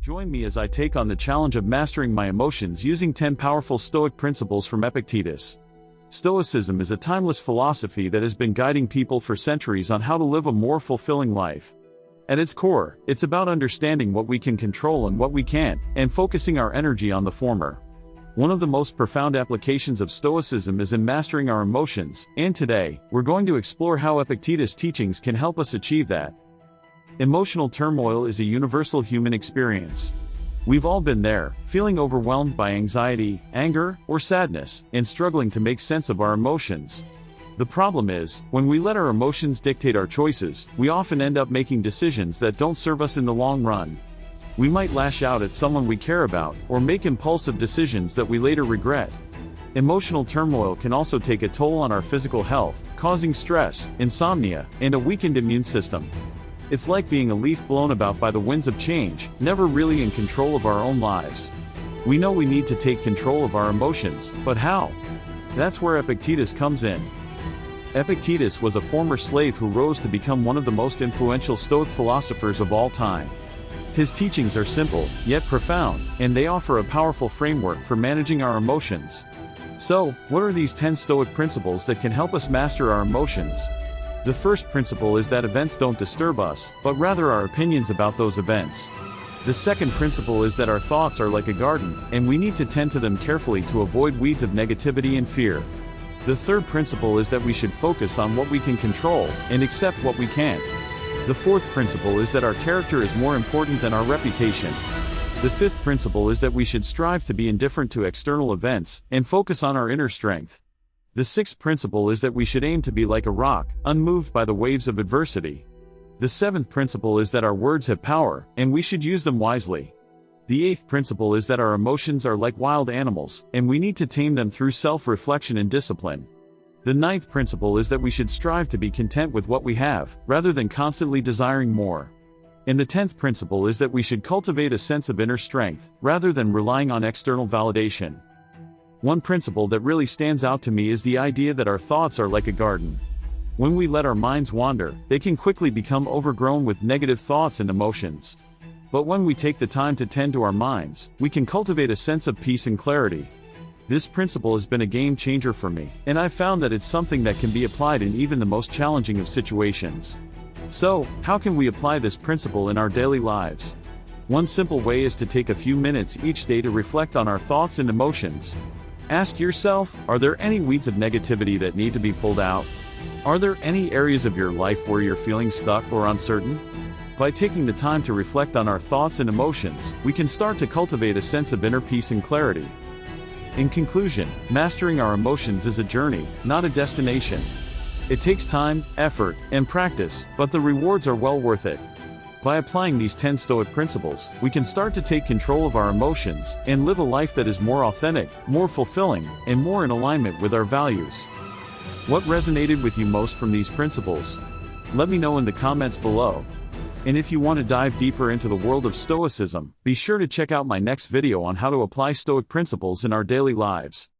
Join me as I take on the challenge of mastering my emotions using 10 powerful Stoic principles from Epictetus. Stoicism is a timeless philosophy that has been guiding people for centuries on how to live a more fulfilling life. At its core, it's about understanding what we can control and what we can't, and focusing our energy on the former. One of the most profound applications of Stoicism is in mastering our emotions, and today, we're going to explore how Epictetus' teachings can help us achieve that. Emotional turmoil is a universal human experience. We've all been there, feeling overwhelmed by anxiety, anger, or sadness, and struggling to make sense of our emotions. The problem is, when we let our emotions dictate our choices, we often end up making decisions that don't serve us in the long run. We might lash out at someone we care about, or make impulsive decisions that we later regret. Emotional turmoil can also take a toll on our physical health, causing stress, insomnia, and a weakened immune system. It's like being a leaf blown about by the winds of change, never really in control of our own lives. We know we need to take control of our emotions, but how? That's where Epictetus comes in. Epictetus was a former slave who rose to become one of the most influential Stoic philosophers of all time. His teachings are simple, yet profound, and they offer a powerful framework for managing our emotions. So, what are these 10 Stoic principles that can help us master our emotions? The first principle is that events don't disturb us, but rather our opinions about those events. The second principle is that our thoughts are like a garden, and we need to tend to them carefully to avoid weeds of negativity and fear. The third principle is that we should focus on what we can control, and accept what we can't. The fourth principle is that our character is more important than our reputation. The fifth principle is that we should strive to be indifferent to external events, and focus on our inner strength. The sixth principle is that we should aim to be like a rock, unmoved by the waves of adversity. The seventh principle is that our words have power, and we should use them wisely. The eighth principle is that our emotions are like wild animals, and we need to tame them through self-reflection and discipline. The ninth principle is that we should strive to be content with what we have, rather than constantly desiring more. And the 10th principle is that we should cultivate a sense of inner strength, rather than relying on external validation. One principle that really stands out to me is the idea that our thoughts are like a garden. When we let our minds wander, they can quickly become overgrown with negative thoughts and emotions. But when we take the time to tend to our minds, we can cultivate a sense of peace and clarity. This principle has been a game changer for me, and I've found that it's something that can be applied in even the most challenging of situations. So, how can we apply this principle in our daily lives? One simple way is to take a few minutes each day to reflect on our thoughts and emotions. Ask yourself, are there any weeds of negativity that need to be pulled out? Are there any areas of your life where you're feeling stuck or uncertain? By taking the time to reflect on our thoughts and emotions, we can start to cultivate a sense of inner peace and clarity. In conclusion, mastering our emotions is a journey, not a destination. It takes time, effort, and practice, but the rewards are well worth it. By applying these 10 Stoic principles, we can start to take control of our emotions, and live a life that is more authentic, more fulfilling, and more in alignment with our values. What resonated with you most from these principles? Let me know in the comments below. And if you want to dive deeper into the world of Stoicism, be sure to check out my next video on how to apply Stoic principles in our daily lives.